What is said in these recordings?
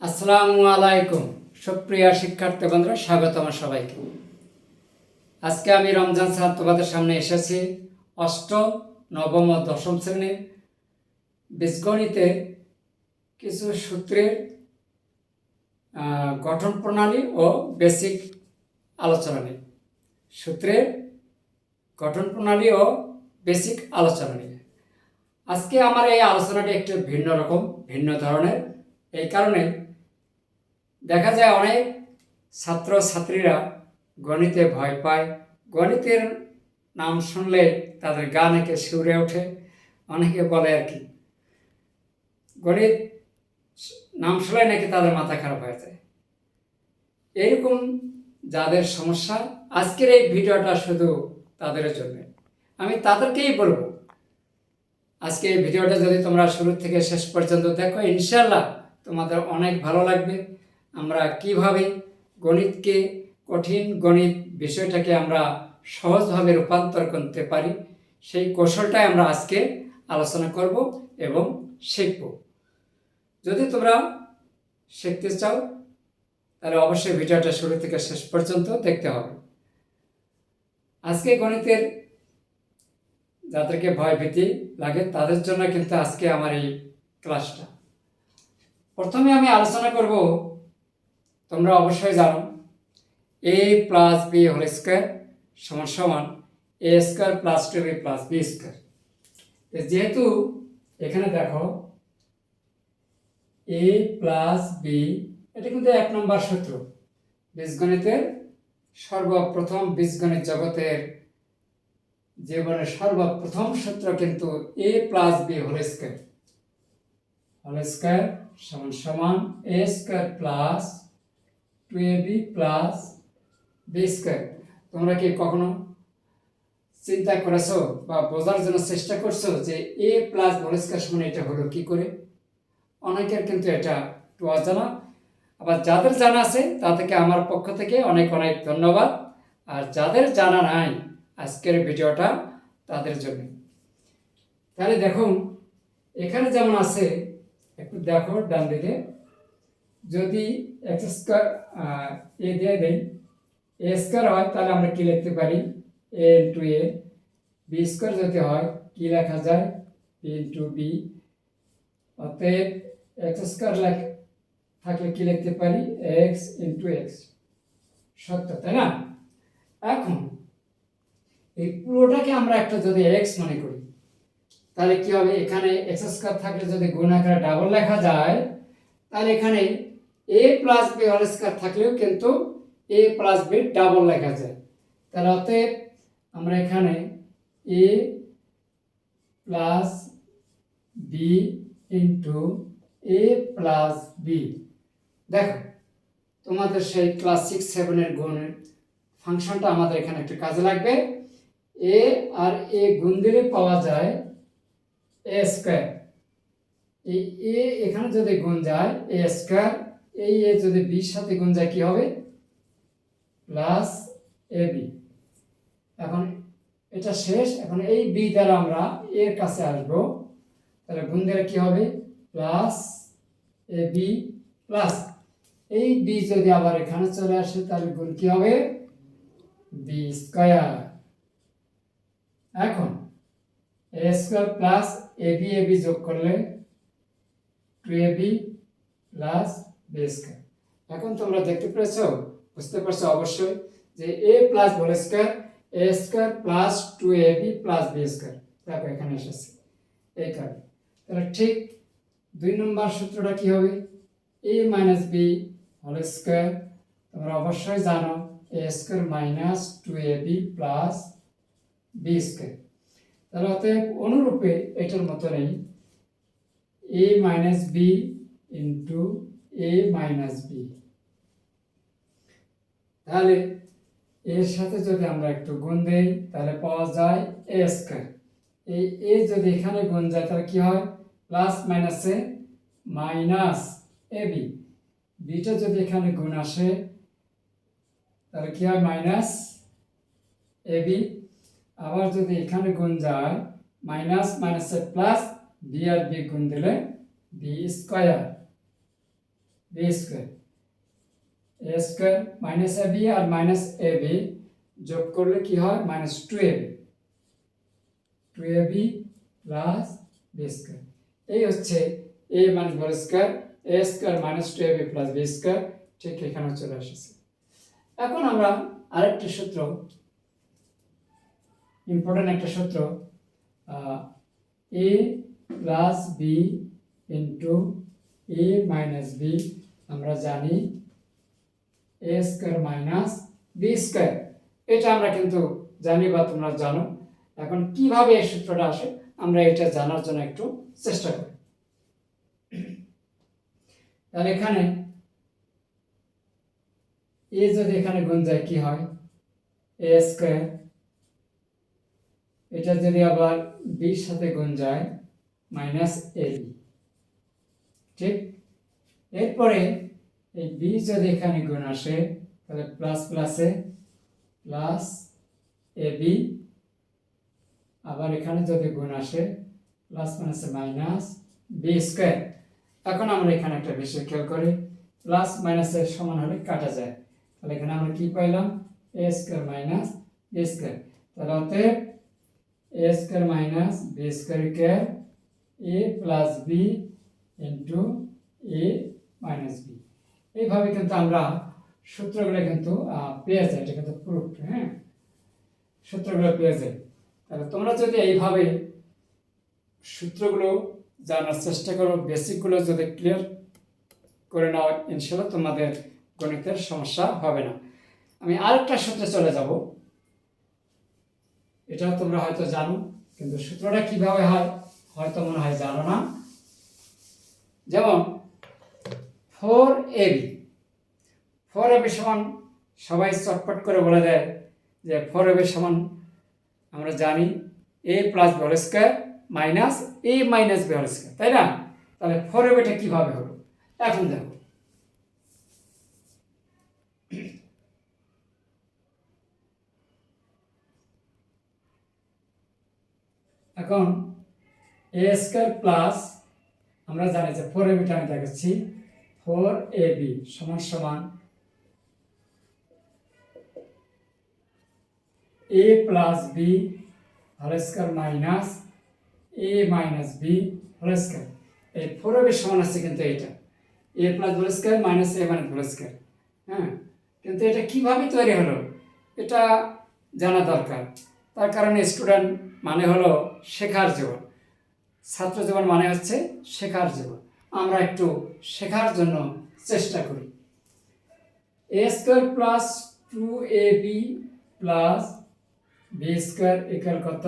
আসসালামু আলাইকুম সুপ্রিয় শিক্ষার্থী বন্ধুরা, স্বাগত আমার সবাইকে। আজকে আমি রমজান স্যার তোমাদের সামনে এসেছি অষ্টম, নবম ও দশম শ্রেণীর বীজগণিতের কিছু সূত্রের গঠন প্রণালী ও বেসিক আলোচনা নিয়ে। সূত্রের গঠন প্রণালী ও বেসিক আলোচনা নিয়ে আজকে আমার এই আলোচনাটি একটু ভিন্ন ধরনের। এই কারণে দেখা যায় অনেক ছাত্রছাত্রীরা গণিতে ভয় পায়, গণিতের নাম শুনলে তাদের গা নাকে শিউরে ওঠে। অনেকে বলে আর কি, গণিত নাম শুনলে নাকি তাদের মাথা খারাপ হয়ে যায়। এরকম যাদের সমস্যা, আজকের এই ভিডিওটা শুধু তাদের জন্য। আমি তাদেরকেই বলবো, আজকে এই ভিডিওটা যদি তোমরা শুরু থেকে শেষ পর্যন্ত দেখো, ইনশাল্লাহ তোমাদের অনেক ভালো লাগবে। আমরা কিভাবে গণিতকে, কঠিন গণিত বিষয়টাকে আমরা সহজভাবে রূপান্তর করতে পারি, সেই কৌশলটাই আমরা আজকে আলোচনা করব এবং শিখব। যদি তোমরা শিখতে চাও তাহলে অবশ্যই ভিডিওটা শুরু থেকে শেষ পর্যন্ত দেখতে হবে। আজকে গণিতের যাদেরকে ভয় ভীতি লাগে তাদের জন্য কিন্তু আজকে আমার এই ক্লাসটা। প্রথমে আমি আলোচনা করব, তোমরা অবশ্যই জানো a plus B whole square সমান সমান A square plus 2b plus B square. যেহেতু এখানে দেখো a প্লাস বি, এটা কিন্তু 1 নম্বর সূত্র বীজগণিতের। সর্বপ্রথম বীজগণিত জগতের জীবনের সর্বপ্রথম সূত্র কিন্তু a plus B whole square সমান সমান A square plus 2ab plus B square. তোমরা কি কখনো চিন্তা করেছো বা বোঝার জন্য চেষ্টা করছো যে এ প্লাস হোল স্কোয়ার সমান এটা হলো কি করে? অনেকের কিন্তু এটা একটু অজানা। আবার যাদের জানা আছে তাদেরকে আমার পক্ষ থেকে অনেক অনেক ধন্যবাদ। আর যাদের জানা নাই, আজকের ভিডিওটা তাদের জন্য। তাহলে দেখুন, এখানে যেমন আছে, একটু দেখো ডান দিকে, যদি এক্স স্কোয়ার এ দিয়ে দেই, এ স্কোয়ার হয় তাহলে আমরা কি লিখতে পারি? A into A. B square যদি হয় কি লেখা যায়? B into B. অতএব এক্স স্কোয়ার থাকলে কি লিখতে পারি? X into x. সত্য, তাই না? এখন এই পুরোটাকে আমরা একটা যদি এক্স মনে করি, তাহলে কি হবে? এখানে এক্স স্কোয়ার থাকলে যদি গুণ আকারে ডাবল লেখা যায়, তাহলে এখানে এ প্লাস বি হোল স্কোয়ার থাকলেও কিন্তু এ প্লাস বি ডাবল লেখা যায়। তাহলে অতএব আমরা এখানে এ প্লাস বি ইন্টু এ প্লাস বি। দেখো, তোমাদের সেই ক্লাস 6-7 গুণের ফাংশনটা আমাদের এখানে একটু কাজে লাগবে। এ আর এ গুণ দিলে পাওয়া যায় এ স্কোয়ার। এই এ এখানে যদি গুণ যায় এ স্কোয়ার, এই এ যদি বির সাথে গুণ যায় কি হবে? Plus A B. এখন এটা শেষ। এখন এই বি দ্বারা আমরা এর কাছে আসবো, তাহলে গুণ দিলে কি হবে? প্লাস এ বি প্লাস এই বি যদি আবার এখানে চলে আসে তাহলে গুণ কি হবে? B square. এখন A square plus A B যোগ করলে 2ab প্লাস বি স্কোয়ার। এখন তোমরা দেখতে পেরেছো, বুঝতে পারছো অবশ্যই যে A plus whole square, A square plus 2ab plus B square. দেখো এখানে এসেছে এই কারণে। তাহলে ঠিক 2 নম্বর সূত্রটা কি হবে? a minus B whole square. তোমরা অবশ্যই জানো A square minus 2ab plus B square. তাহলে অতএব অনুরূপে এটার মতো নেই, a minus B into A minus B. তাহলে এর সাথে যদি আমরা একটু গুণ দেই তাহলে পাওয়া যায় এ স্কোয়ার। এই এ যদি এখানে গুণ যায় তাহলে কি হয়? প্লাস মাইনাসে মাইনাস এ বি। বিটা যদি এখানে গুণ আসে তাহলে কি হয়? Minus A B. আবার যদি এখানে গুণ যায় মাইনাস মাইনাসে প্লাস, বি আর বি গুণ দিলে B square. B square, A square minus A B R minus A B যোগ করলে কি হয় minus two A B, two A B plus B square. এই হচ্ছে এ মাইনাস বি স্কোয়ার, এ স্কোয়ার মাইনাস টু এ B plus B square, ঠিক এখানে চলে এসেছে। এখন আমরা আরেকটি সূত্র, ইম্পর্টেন্ট একটা সূত্র, এ plus B into A minus B, আমরা জানি এ স্কোয়ার মাইনাস বি স্কোয়ার, এটা আমরা কিন্তু জানি বা তোমরা জানো। এখন কিভাবে এই সূত্রটা আসে আমরা এটা জানার জন্য একটু চেষ্টা করি। তাহলে এখানে এ যদি এখানে গুণ যায় কি হয় এ স্কোয়ার, এটা যদি আবার বির সাথে গুণ যায় মাইনাস এ বি, ঠিক। এরপরে এই বি যদি এখানে গুণ আসে তাহলে প্লাস প্লাসে প্লাস এ বি, আবার এখানে যদি গুণ আসে প্লাস মাইনাসে মাইনাস বি স্কোয়ার। এখন আমরা এখানে একটা বিষয় খেয়াল করি, প্লাস মাইনাসের সমান হলে কাটা যায়, তাহলে এখানে আমরা কি পাইলাম A square minus B square. তাহলে অতএব A square minus B square equal A plus B into A minus B. এইভাবে কিন্তু আমরা সূত্রগুলো কিন্তু পেয়ে যাই, এটা কিন্তু প্রুফ, হ্যাঁ, সূত্রগুলো পেয়ে যাই। তাহলে তোমরা যদি এইভাবে সূত্রগুলো জানার চেষ্টা করো, বেসিকগুলো যদি ক্লিয়ার করে নাও, ইনশাল্লাহ তোমাদের গণিতের সমস্যা হবে না। আমি আরেকটা সূত্রে চলে যাব, এটাও তোমরা হয়তো জানো, কিন্তু সূত্রটা কিভাবে হয় হয়তো মনে হয় জানো না। যেমন 4ab, 4ab সমান সবাই চটপট করে বলে দেয় যে 4ab সমান আমরা জানি a plus B whole square minus a minus B whole square, তাই না? তাহলে 4ab টা কিভাবে হলো এখন দেখো। এখন a স্কোয়ার প্লাস আমরা জানি যে 4ab টা আমি দেখাচ্ছি, 4ab সমান সমান a plus B whole square minus a minus B whole square. এই 4ab সমান আছে কিন্তু এইটা a plus whole square minus a minus whole square, হ্যাঁ। কিন্তু এটা কিভাবে তৈরি হলো এটা জানা দরকার। তার কারণে স্টুডেন্ট মানে হলো শেখার জীবন, ছাত্র জীবন মানে হচ্ছে শেখার জীবন। আমরা একটু শেখার জন্য চেষ্টা করি। A square plus 2ab plus B square equal কত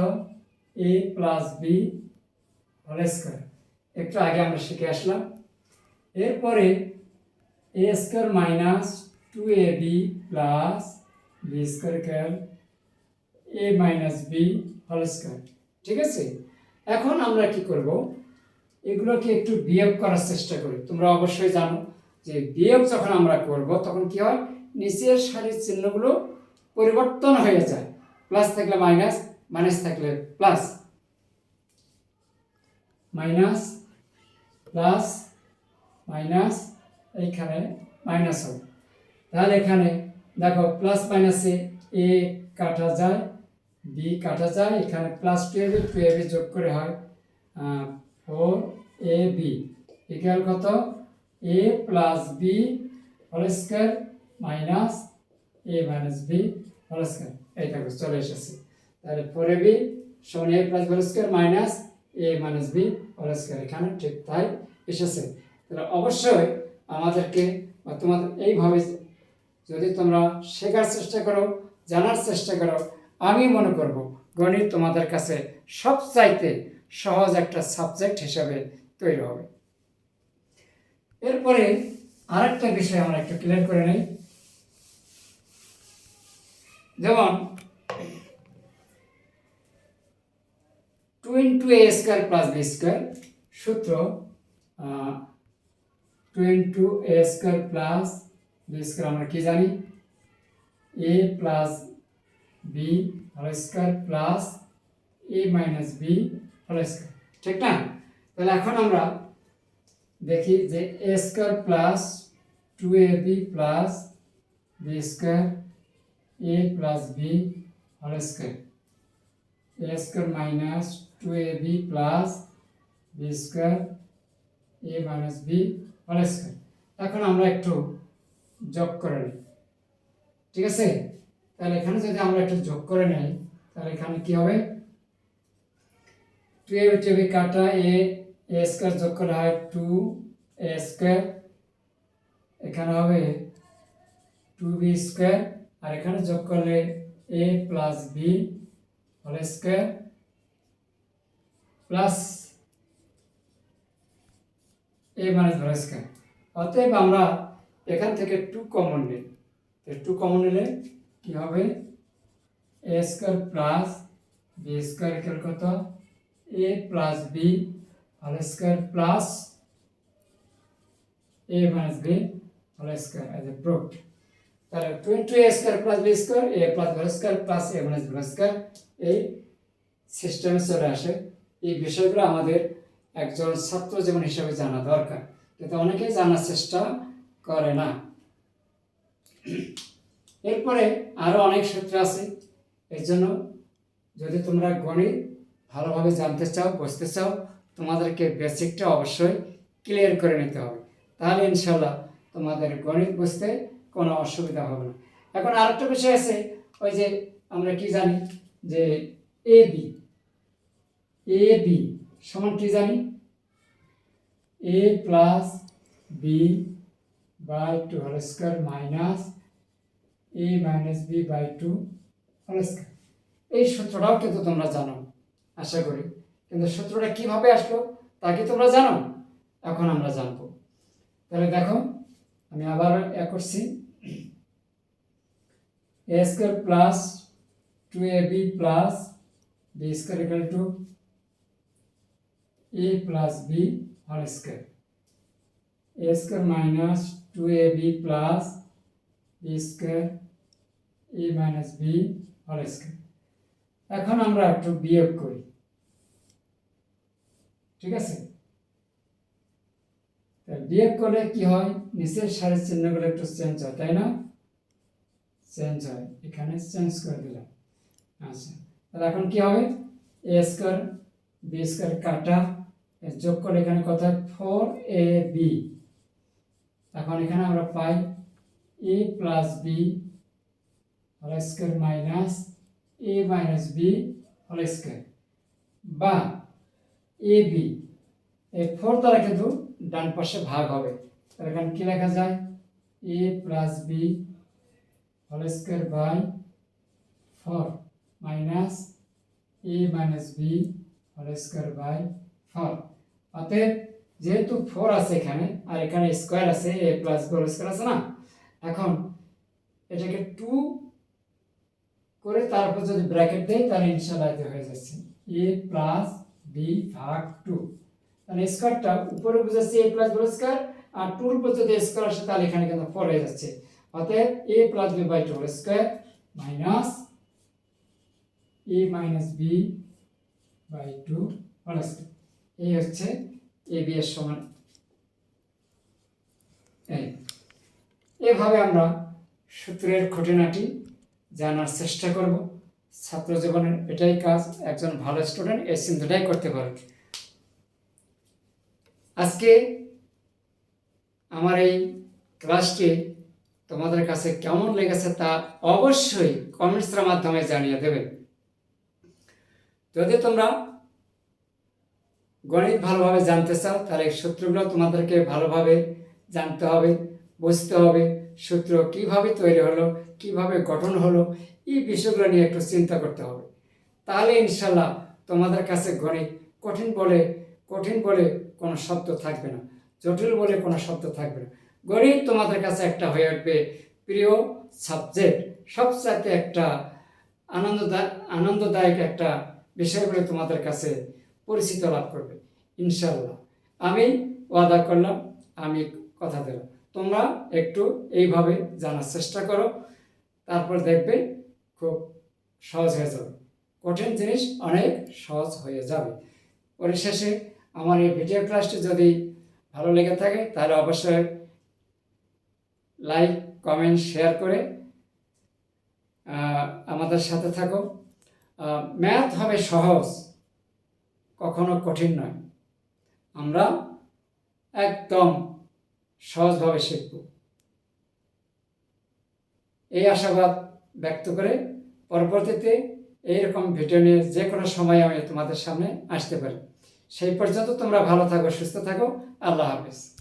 A plus B whole square, একটু আগে আমরা শিখে আসলাম। এরপরে A square minus 2ab plus B square equal A minus B whole square, ঠিক আছে। এখন আমরা কি করব, এগুলোকে একটু বিয়োগ করার চেষ্টা করি। তোমরা অবশ্যই জানো যে বিয়োগ যখন আমরা করব তখন কি হয় নিচের সারির চিহ্নগুলো পরিবর্তন হয়ে যায়, প্লাস থাকলে মাইনাস, মাইনাস থাকলে প্লাস, মাইনাস প্লাস মাইনাস, এইখানে মাইনাস হবে। তাহলে এখানে দেখো প্লাস মাইনাসে এ কাটা যায়, বি কাটা যায়, এখানে প্লাস 2ab যোগ করে হয় 4ab ইকুয়াল কত A plus B whole square minus A minus B whole square, এই দেখো চলে এসেছে। তাহলে 4ab সমান A plus whole square minus A minus B whole square, এখানে ঠিক তাই এসেছে। তাহলে অবশ্যই আমাদেরকে বা তোমাদের এইভাবে যদি তোমরা শেখার চেষ্টা করো, জানার চেষ্টা করো, আমি মনে করব গণিত তোমাদের কাছে সবচাইতে সহজ একটা সাবজেক্ট হিসাবে তৈরি হবে। এরপরে আরেকটা বিষয় আমরা একটু ক্লিয়ার করে নেই, যেমন 2 into A square plus B square সূত্র, 2 into A square plus B square আমরা কি জানি এ plus B whole square plus A minus B whole square, ঠিক না? তাহলে এখন আমরা দেখি যে A square plus 2ab plus B square A plus B whole square A square minus 2ab plus B square A minus B whole square. এখন আমরা একটু যোগ করে নিই, ঠিক আছে? তাহলে এখানে যদি আমরা একটু যোগ করে নিই তাহলে এখানে কি হবে, 2ab কাটা এ স্কোয়ার যোগ করা হয় 2a স্কোয়ার, এখানে হবে 2b স্কোয়ার, আর এখানে যোগ করলে a plus B whole square plus a minus whole square. অতএব আমরা এখান থেকে 2 কমন নিই, 2 কমন নিলে কি হবে, a square plus B square equal কত, a plus B whole square plus a minus B whole square as A proofed. তাহলে 2 a square plus B square a plus B square plus a minus B square এই সিস্টেমে চলে আসে। এই বিষয়গুলো আমাদের একজন ছাত্র জীবন হিসেবে জানা দরকার, কিন্তু অনেকেই জানার চেষ্টা করে না। এরপরে আরো অনেক সূত্র আছে, এর জন্য যদি তোমরা গণিত ভালোভাবে জানতে চাও, বুঝতে চাও, তোমাদেরকে বেসিকটা অবশ্যই ক্লিয়ার করে নিতে হবে, তাহলে ইনশাল্লাহ তোমাদের গণিত বুঝতে কোনো অসুবিধা হবে না। এখন আরেকটা বিষয় আছে, ওই যে আমরা কি জানি যে এ বি সমান কি জানি, এ plus B by 2 whole square minus A minus B by 2 whole square. এই সূত্রটাও কিন্তু তোমরা জানো আশা করি, কিন্তু সূত্রটা কিভাবে আসলো তা কি তোমরা জানো? এখন আমরা জানবো। তাহলে দেখো আমি আবার করছি, a square plus 2ab plus B square equal to a plus B whole square, A square minus 2ab plus B square A minus B whole square. এখন আমরা একটু বিয়োগ করি, ঠিক আছে? বিয়োগ করলে কি হয়, নিচের সারির চিহ্নগুলো একটু চেঞ্জ হয়, তাই না? চেঞ্জ হয়, এখানে চেঞ্জ করে দিলাম। আচ্ছা, তাহলে এখন কি হবে, এ স্কোয়ার বি স্কোয়ার কাটা, যোগ করে এখানে কত হয় 4ab। এখন এখানে আমরা পাই a plus B whole square minus A minus B whole square, বা এ বি এই 4 দ্বারা কিন্তু ডান পাশে ভাগ হবে, তাহলে এখানে কি লেখা যায়, a plus B whole square by 4 minus A minus B whole square by 4। অতএব যেহেতু 4 আছে এখানে আর এখানে স্কোয়ার আছে, a plus B whole square আছে না, এখন এটাকে 2 করে তারপর যদি ব্র্যাকেট দেই তাহলে ইনশাআল্লাহ হয়ে যাচ্ছে a প্লাস বি ভাগ 2। তাহলে স্কোয়ারটা উপরে বুঝাচ্ছে a প্লাস বি স্কোয়ার, আর 2 এর উপর যদি স্কোয়ার আসে তাহলে এখানে কিন্তু 4 হয়ে যাচ্ছে। অতএব a plus B by 2 square minus a minus B by 2 whole square. এই হচ্ছে a b এর সমান। এইভাবে আমরা সূত্রের খুঁটিনাটি জানার চেষ্টা করব। ছাত্র জীবনের এটাই কাজ, একজন ভালো স্টুডেন্ট এই চিন্তাটাই করতে পারে। আজকে আমার এই ক্লাসটি তোমাদের কাছে কেমন লেগেছে তা অবশ্যই কমেন্টসের মাধ্যমে জানিয়ে দেবে। যদি তোমরা গণিত ভালোভাবে জানতে চাও তাহলে এই সূত্রগুলো তোমাদেরকে ভালোভাবে জানতে হবে, বুঝতে হবে, সূত্র কিভাবে তৈরি হলো, কিভাবে গঠন হলো, এই বিষয়গুলো নিয়ে একটু চিন্তা করতে হবে। তাহলে ইনশাল্লাহ তোমাদের কাছে গণিত কঠিন বলে কোনো শব্দ থাকবে না, জটিল বলে কোনো শব্দ থাকবে না। গণিত তোমাদের কাছে একটা হয়ে উঠবে প্রিয় সাবজেক্ট, সবচাইতে একটা আনন্দদায়ক একটা বিষয় বলে তোমাদের কাছে পরিচিত লাভ করবে ইনশাল্লাহ। আমি ওয়াদা করলাম, আমি কথা দিলাম, তোমরা একটু এইভাবে জানার চেষ্টা করো, তারপর দেখবে খুব সহজ হয়ে যাবে, কঠিন জিনিস অনেক সহজ হয়ে যাবে। পরিশেষে আমার এই ভিডিও ক্লাসটি যদি ভালো লেগে থাকে তাহলে অবশ্যই লাইক কমেন্ট শেয়ার করে আমাদের সাথে থাকো। ম্যাথ হবে সহজ, কখনো কঠিন নয়। আমরা একদম সহজভাবে শিখব, এই আশাবাদ ব্যক্ত করে পরবর্তীতে এইরকম ভিডিও নিয়ে যে কোনো সময় আমি তোমাদের সামনে আসতে পারি। সেই পর্যন্ত তোমরা ভালো থাকো, সুস্থ থাকো। আল্লাহ হাফেজ।